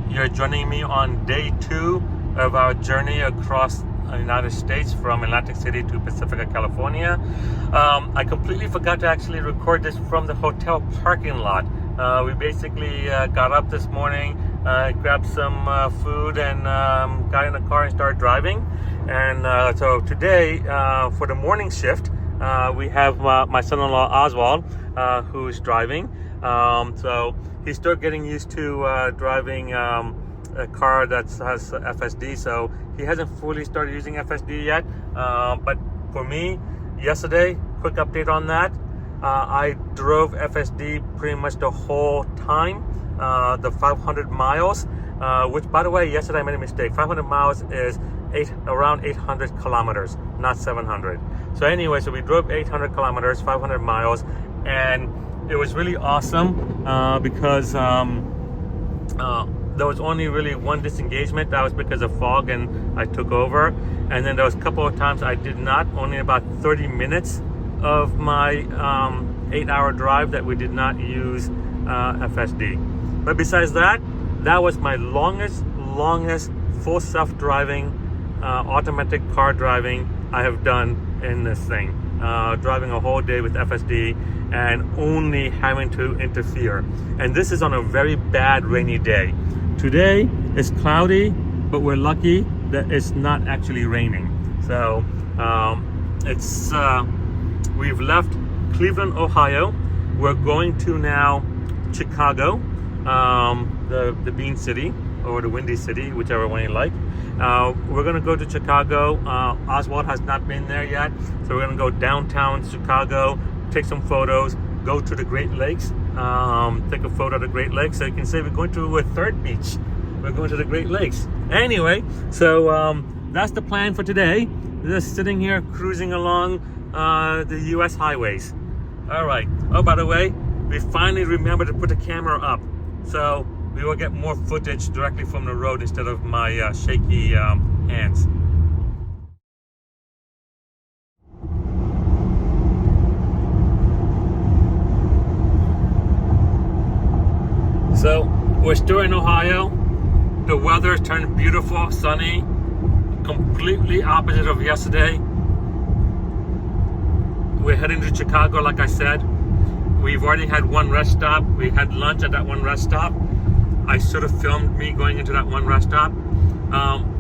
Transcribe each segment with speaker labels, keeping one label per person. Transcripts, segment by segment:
Speaker 1: You're joining me on day 2 of our journey across the United States from Atlantic City to Pacifica, California. I completely forgot to actually record this from the hotel parking lot. We basically got up this morning, grabbed some food, and got in the car and started driving. And so today, for the morning shift, we have my son-in-law Oswald, who's driving. So he's still getting used to driving a car that has FSD, so he hasn't fully started using FSD yet. But for me, yesterday, quick update on that. I drove FSD pretty much the whole time, the 500 miles, which, by the way, yesterday I made a mistake. 500 miles is around 800 kilometers, not 700. So anyway, so we drove 800 kilometers, 500 miles, and it was really awesome because there was only really one disengagement. That was because of fog and I took over. And then there was a couple of times I did not, only about 30 minutes of my 8-hour drive that we did not use FSD. But besides that, that was my longest full self-driving automatic car driving I have done in this thing. Driving a whole day with FSD and only having to interfere. And this is on a very bad rainy day. Today is cloudy, but we're lucky that it's not actually raining. So we've left Cleveland, Ohio. We're going to now Chicago, the Bean City or the Windy City, whichever one you like. We're gonna go to Chicago. Oswald has not been there yet, so we're gonna go downtown Chicago, take some photos, go to the Great Lakes, take a photo of the Great Lakes. So you can say we're going to a third beach. We're going to the Great Lakes. Anyway, so that's the plan for today. Just sitting here cruising along the U.S. highways. All right. Oh, by the way, we finally remembered to put the camera up, so we will get more footage directly from the road instead of my shaky hands. So we're still in Ohio. The weather's turned beautiful, sunny, completely opposite of yesterday. We're heading to Chicago, like I said. We've already had one rest stop. We had lunch at that one rest stop. I sort of filmed me going into that one rest stop.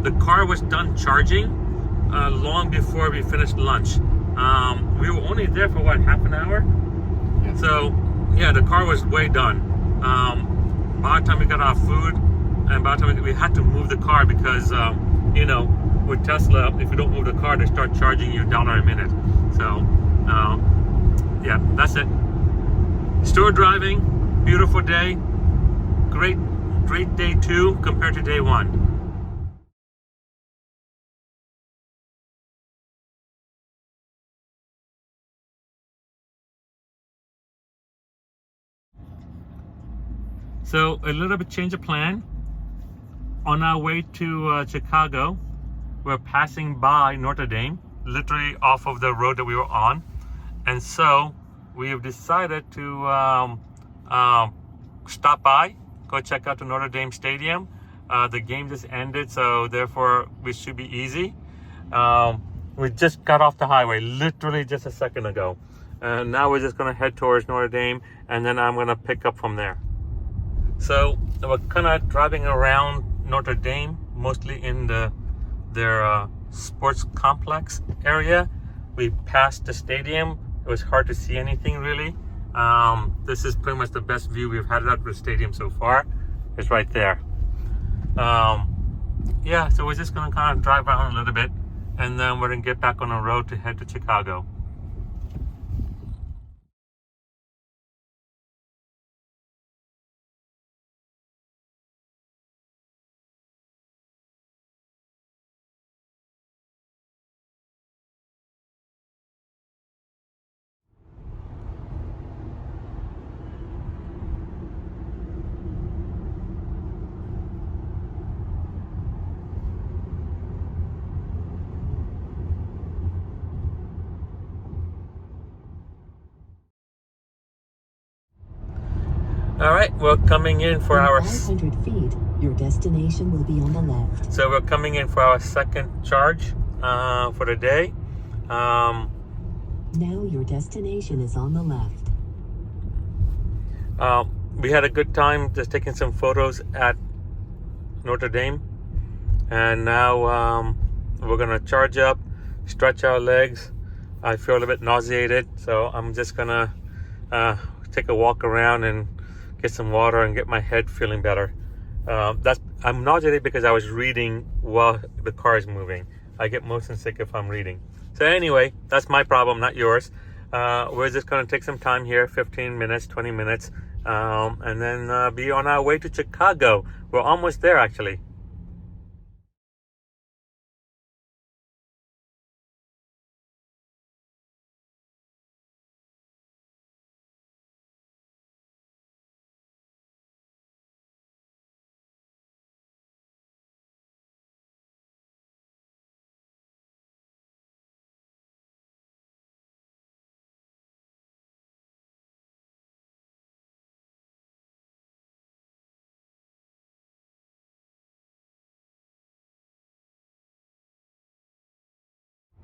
Speaker 1: The car was done charging long before we finished lunch. We were only there for what, half an hour? Yeah. So yeah, the car was way done. By the time we got our food, and by the time we had to move the car because you know, with Tesla, if you don't move the car, they start charging you $1 a minute. So yeah, that's it. Still driving, beautiful day, great day 2 compared to day 1. So a little bit change of plan. On our way to Chicago, we're passing by Notre Dame, literally off of the road that we were on. And so we have decided to stop by, go check out the Notre Dame Stadium. The game just ended, so therefore we should be easy. We just got off the highway literally just a second ago. And now we're just gonna head towards Notre Dame, and then I'm gonna pick up from there. So we're kind of driving around Notre Dame, mostly in their sports complex area. We passed the stadium. It was hard to see anything really. This is pretty much the best view we've had at the stadium so far. It's right there. Yeah, so we're just gonna kind of drive around a little bit, and then we're gonna get back on the road to head to Chicago. All right, we're coming in for
Speaker 2: In
Speaker 1: our
Speaker 2: 500 feet, your destination will be on the left.
Speaker 1: So we're coming in for our second charge for the day.
Speaker 2: Now your destination is on the left.
Speaker 1: We had a good time just taking some photos at Notre Dame, and now we're gonna charge up, stretch our legs. I feel a little bit nauseated, so I'm just gonna take a walk around and get some water and get my head feeling better. I'm nauseated because I was reading while the car is moving. I get motion sick if I'm reading. So anyway, that's my problem, not yours. We're just going to take some time here, 15 minutes, 20 minutes, and then be on our way to Chicago. We're almost there, actually.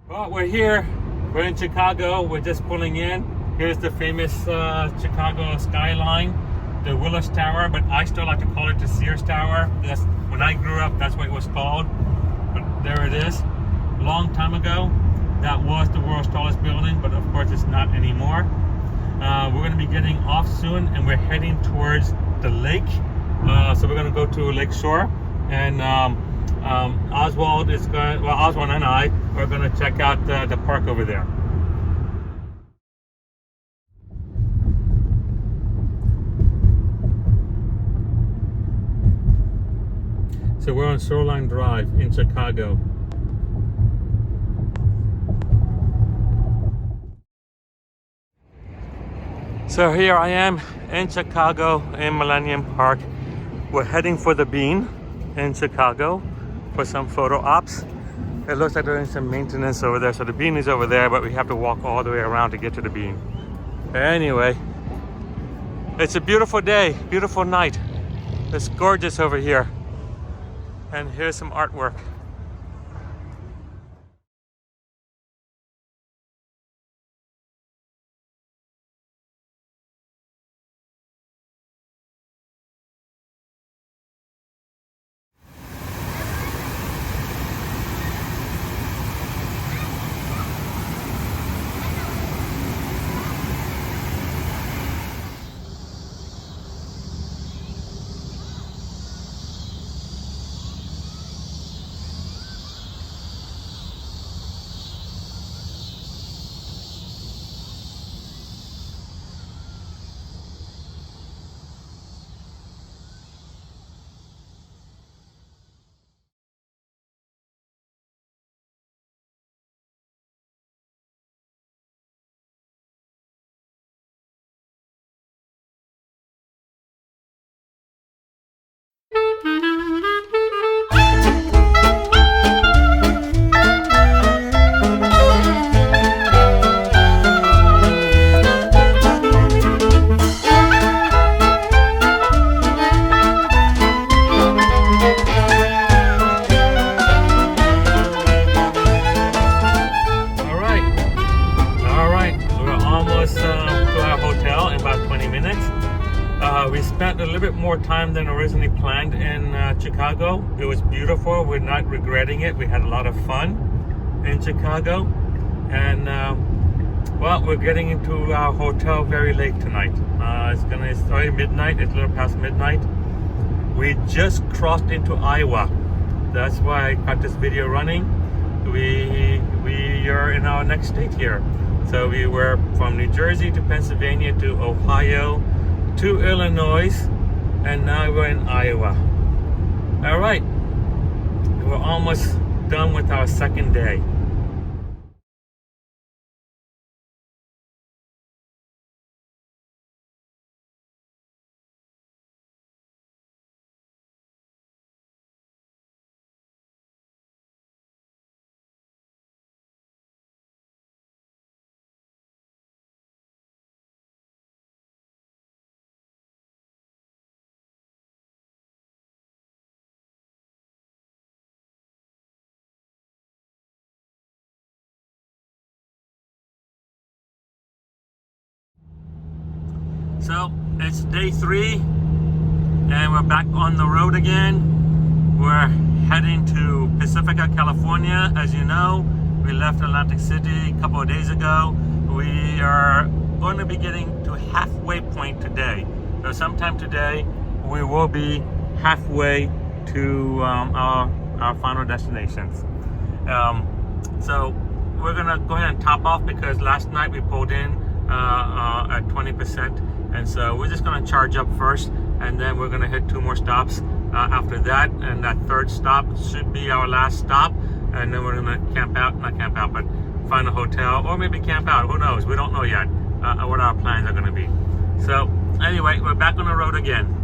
Speaker 1: Well, we're here. We're in Chicago. We're just pulling in. Here's the famous Chicago skyline, the Willis Tower, but I still like to call it the Sears Tower. That's, when I grew up, that's what it was called. But there it is. A long time ago, that was the world's tallest building, but of course it's not anymore. We're going to be getting off soon, and we're heading towards the lake. So we're going to go to Lake Shore, and Oswald and I are going to check out the park over there. So we're on Shoreline Drive in Chicago. So here I am in Chicago in Millennium Park. We're heading for the Bean in Chicago for some photo ops. It looks like they're doing some maintenance over there. So the Bean is over there, but we have to walk all the way around to get to the Bean. Anyway, it's a beautiful day, beautiful night. It's gorgeous over here. And here's some artwork. We spent a little bit more time than originally planned in Chicago. It was beautiful. We're not regretting it. We had a lot of fun in Chicago. And well, we're getting into our hotel very late tonight. It's already midnight. It's a little past midnight. We just crossed into Iowa. That's why I got this video running. We are in our next state here. So we were from New Jersey to Pennsylvania to Ohio to Illinois, and now we're in Iowa. All right, we're almost done with our second day. So it's day 3 and we're back on the road again. We're heading to Pacifica, California. As you know, we left Atlantic City a couple of days ago. We are going to be getting to halfway point today. So sometime today we will be halfway to our final destinations. So we're gonna go ahead and top off because last night we pulled in at 20%, and so we're just gonna charge up first, and then we're gonna hit 2 more stops after that, and that 3rd stop should be our last stop, and then we're gonna not camp out, but find a hotel or maybe camp out. Who knows? We don't know yet what our plans are gonna be. So anyway, we're back on the road again.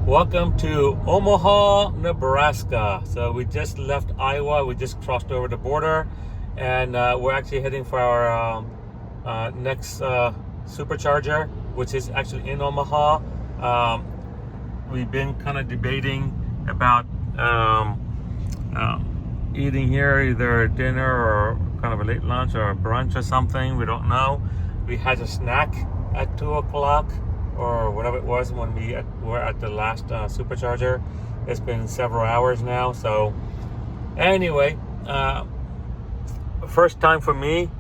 Speaker 1: Welcome to Omaha, Nebraska. So we just left Iowa. We just crossed over the border, and we're actually heading for our next supercharger, which is actually in Omaha. We've been kind of debating about eating here, either dinner or kind of a late lunch or a brunch or something. We don't know. We had a snack at 2 o'clock. Or whatever it was when we were at the last supercharger. It's been several hours now. So anyway, first time for me.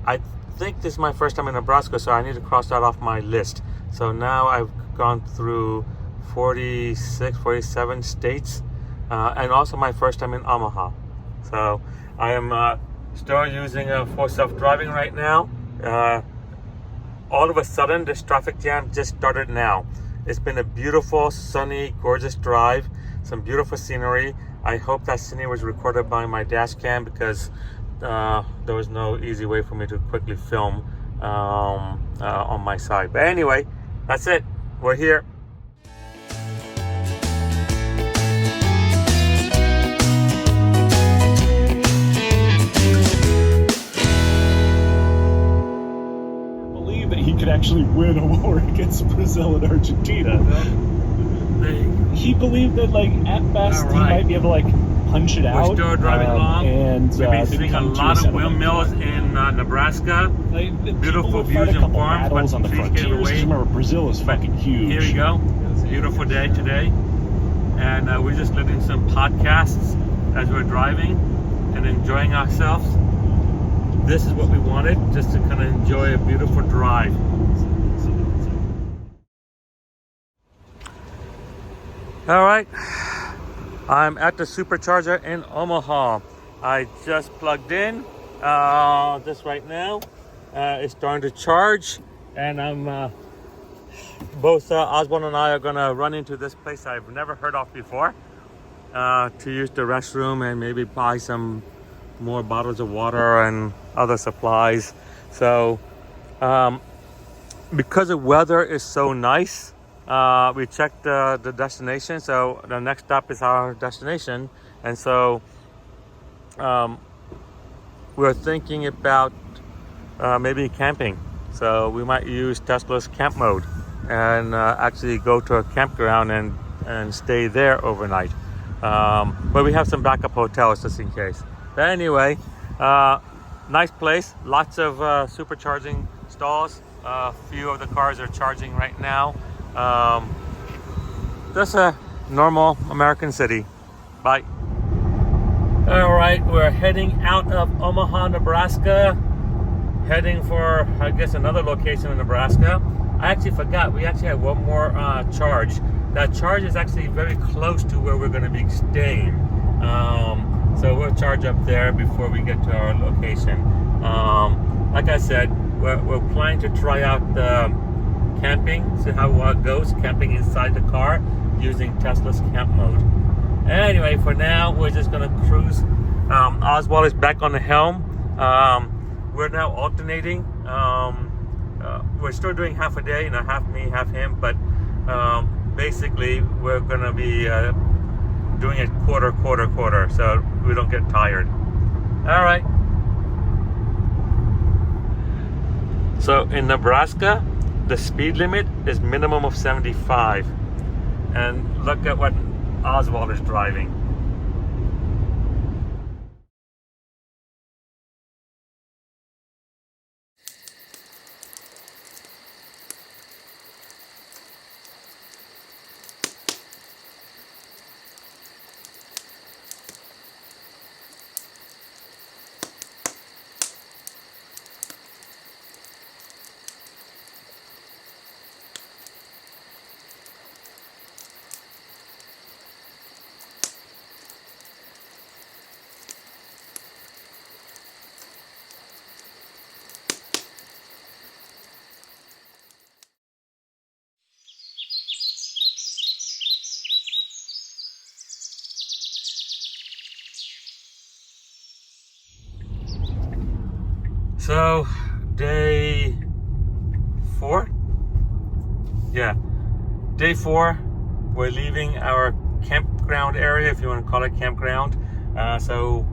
Speaker 1: I think this is my first time in Nebraska, so I need to cross that off my list. So now I've gone through 46, 47 states, and also my first time in Omaha. So I am still using full self-driving right now. All of a sudden, this traffic jam just started now. It's been a beautiful, sunny, gorgeous drive. Some beautiful scenery. I hope that scenery was recorded by my dash cam because there was no easy way for me to quickly film on my side. But anyway, that's it. We're here.
Speaker 3: He could actually win a war against Brazil and Argentina. He believed that, like, at best, he might be able to, like, punch it out.
Speaker 1: We're still driving along.
Speaker 3: And
Speaker 1: we've been seeing a lot of windmills in Nebraska.
Speaker 3: Like,
Speaker 1: beautiful views and farms, but
Speaker 3: on the frontiers. Remember, Brazil is fucking huge.
Speaker 1: Here we go. Beautiful day today, and we're just living some podcasts as we're driving and enjoying ourselves. This is what we wanted, just to kind of enjoy a beautiful drive. All right, I'm at the supercharger in Omaha. I just plugged in just right now. It's starting to charge, and I'm Both Oswald and I are gonna run into this place I've never heard of before to use the restroom and maybe buy some more bottles of water and other supplies. So because the weather is so nice, we checked the destination. So the next stop is our destination, and so we're thinking about maybe camping. So we might use Tesla's camp mode and actually go to a campground and stay there overnight. But we have some backup hotels just in case. But anyway, nice place, lots of supercharging stalls. A few of the cars are charging right now. Just a normal American city. Bye. All right, we're heading out of Omaha, Nebraska, heading for, I guess, another location in Nebraska. I actually forgot, we actually have one more charge. That charge is actually very close to where we're going to be staying. So we'll charge up there before we get to our location. Like I said, we're planning to try out the camping, see how it goes, camping inside the car using Tesla's camp mode. Anyway, for now, we're just gonna cruise. Oswald is back on the helm. We're now alternating. We're still doing half a day, half me, half him, but basically we're gonna be doing it quarter, so we don't get tired. All right. So in Nebraska, the speed limit is minimum of 75. And look at what Oswald is driving. So, day 4? Yeah, day 4. We're leaving our campground area, if you want to call it campground. So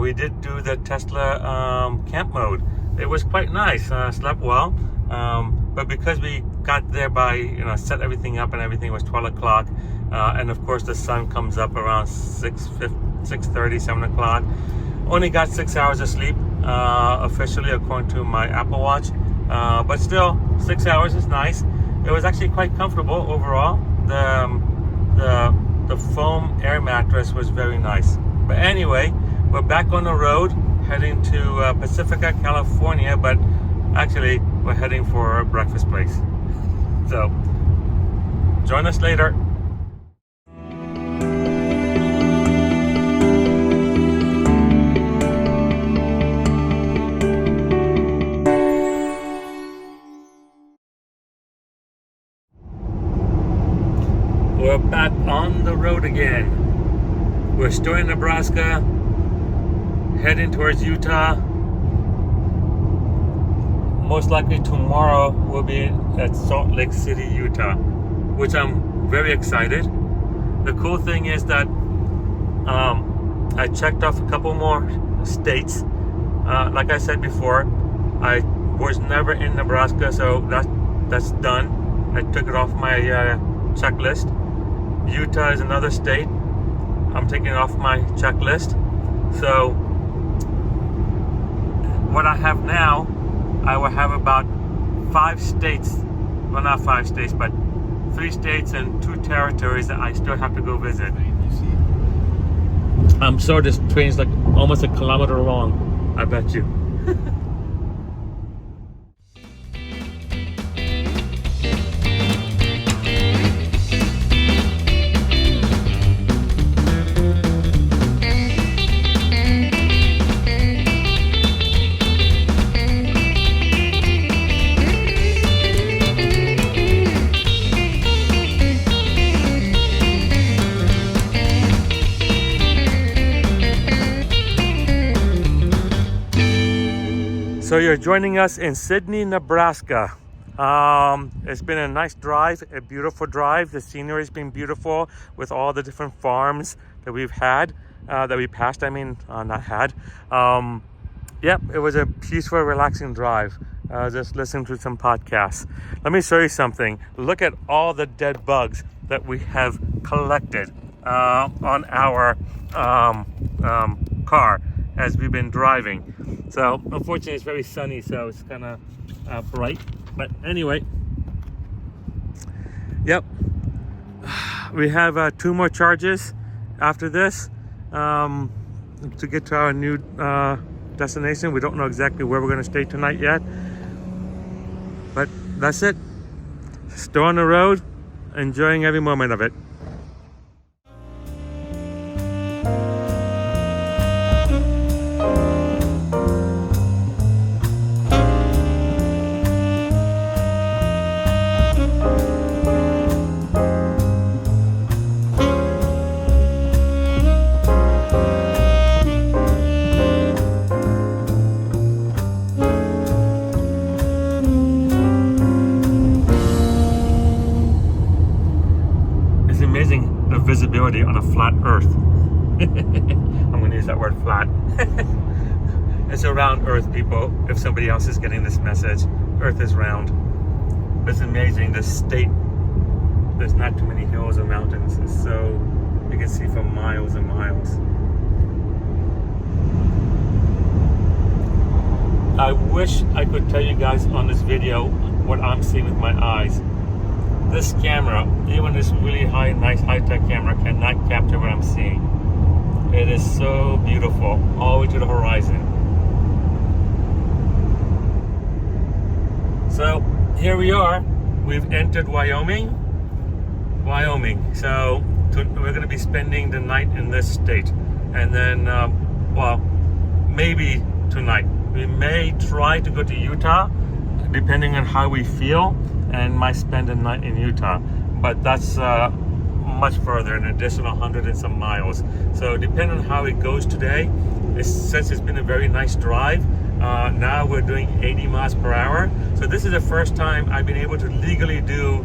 Speaker 1: we did do the Tesla camp mode. It was quite nice, slept well. But because we got there by, set everything up and everything was 12 o'clock. And of course the sun comes up around 6:30, 7 o'clock. Only got 6 hours of sleep. Officially according to my Apple Watch, but still 6 hours is nice. It was actually quite comfortable overall. The foam air mattress was very nice. But anyway, we're back on the road heading to Pacifica, California, but actually we're heading for a breakfast place. So join us later. We're back on the road again. We're still in Nebraska, heading towards Utah. Most likely tomorrow we'll be at Salt Lake City, Utah, which I'm very excited. The cool thing is that I checked off a couple more states. Like I said before, I was never in Nebraska, so that's done. I took it off my checklist. Utah is another state. I'm taking it off my checklist. So what I have now, I will have about 5 states, well not 5 states, but 3 states and 2 territories that I still have to go visit. I'm sure this train's like almost a kilometer long, I bet you. So you're joining us in Sydney, Nebraska. It's been a nice drive, a beautiful drive. The scenery's been beautiful with all the different farms that we've had, that we passed. I mean, not had. Yep, it was a peaceful, relaxing drive. Just listening to some podcasts. Let me show you something. Look at all the dead bugs that we have collected on our car as we've been driving. So unfortunately it's very sunny, so it's kind of bright, but anyway, yep, we have 2 more charges after this to get to our new destination. We don't know exactly where we're going to stay tonight yet, but that's it. Still on the road, enjoying every moment of it. Visibility on a flat earth. I'm going to use that word, flat. It's a round earth, people. If somebody else is getting this message, earth is round. It's amazing. The state, there's not too many hills or mountains, so you can see for miles and miles. I wish I could tell you guys on this video what I'm seeing with my eyes. This camera, even this really nice high-tech camera, cannot capture what I'm seeing. It is so beautiful, all the way to the horizon. So here we are. We've entered Wyoming. So we're going to be spending the night in this state, and then, well, maybe tonight. We may try to go to Utah, depending on how we feel, and might spend a night in Utah, but that's much further, an additional 100 and some miles. So depending on how it goes today, since it's been a very nice drive, now we're doing 80 miles per hour. So this is the first time I've been able to legally do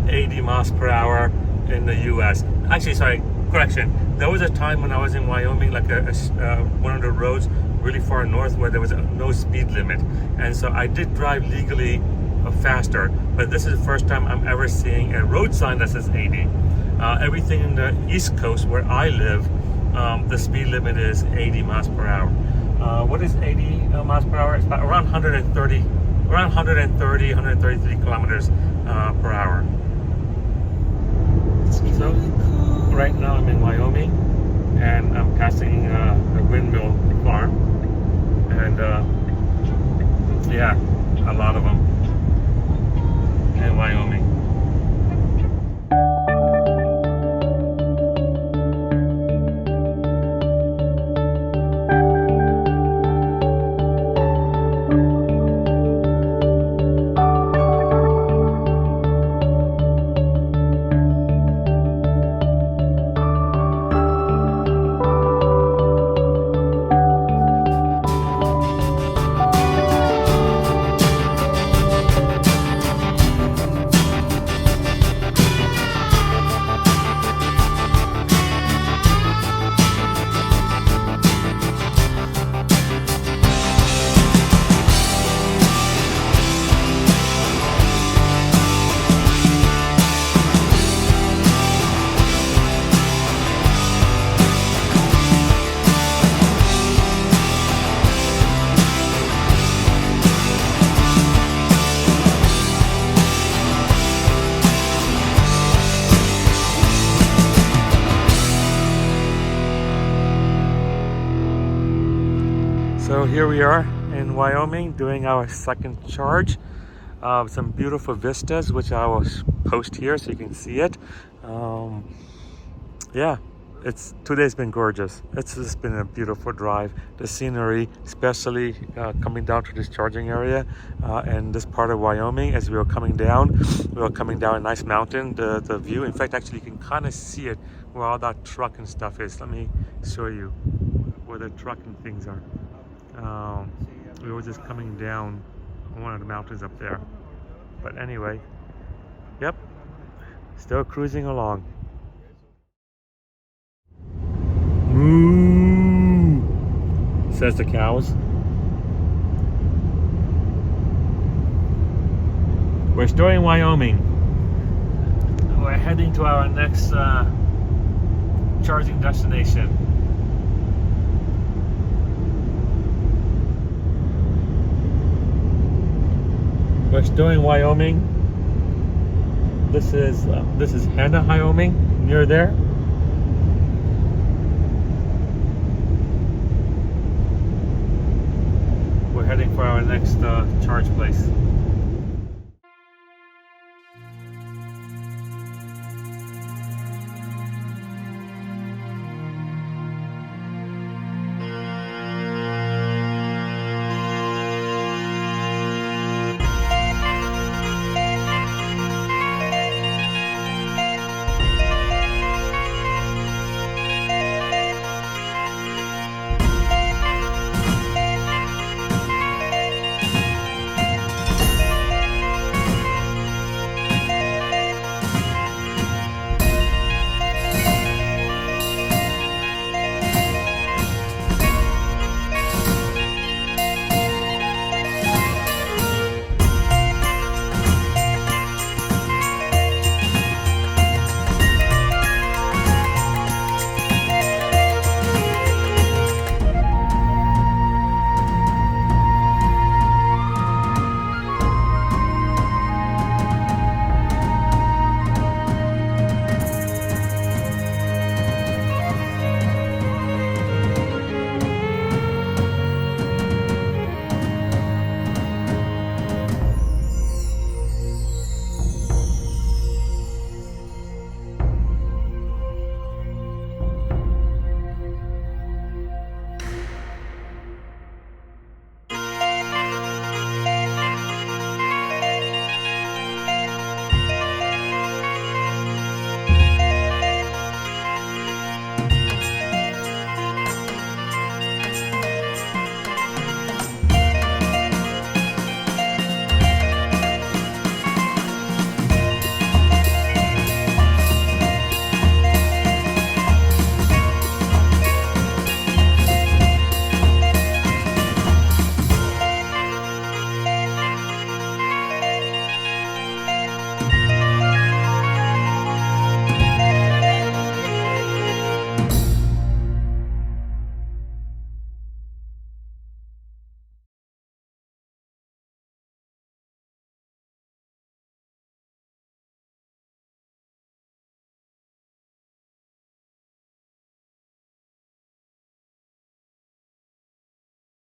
Speaker 1: 80 miles per hour in the US. Actually, sorry, correction. There was a time when I was in Wyoming, like one of the roads really far north where there was no speed limit. And so I did drive legally faster, but this is the first time I'm ever seeing a road sign that says 80. Everything in the East Coast where I live, the speed limit is 80 miles per hour. What is 80 miles per hour? It's about around 133 kilometers per hour. So right now I'm in Wyoming, and I'm passing a windmill farm, and yeah, a lot of them in Wyoming. So here we are in Wyoming doing our second charge. Some beautiful vistas, which I will post here so you can see it. Yeah, today's been gorgeous. It's just been a beautiful drive. The scenery, especially coming down to this charging area and this part of Wyoming. As we were coming down a nice mountain. The view, in fact, actually you can kind of see it where all that truck and stuff is. Let me show you where the truck and things are. We were just coming down one of the mountains up there. But anyway, yep, still cruising along. Moo, says the cows. We're still in Wyoming. We're heading to our next charging destination. We're still in Wyoming. This is Hannah, Wyoming, near there. We're heading for our next charge place.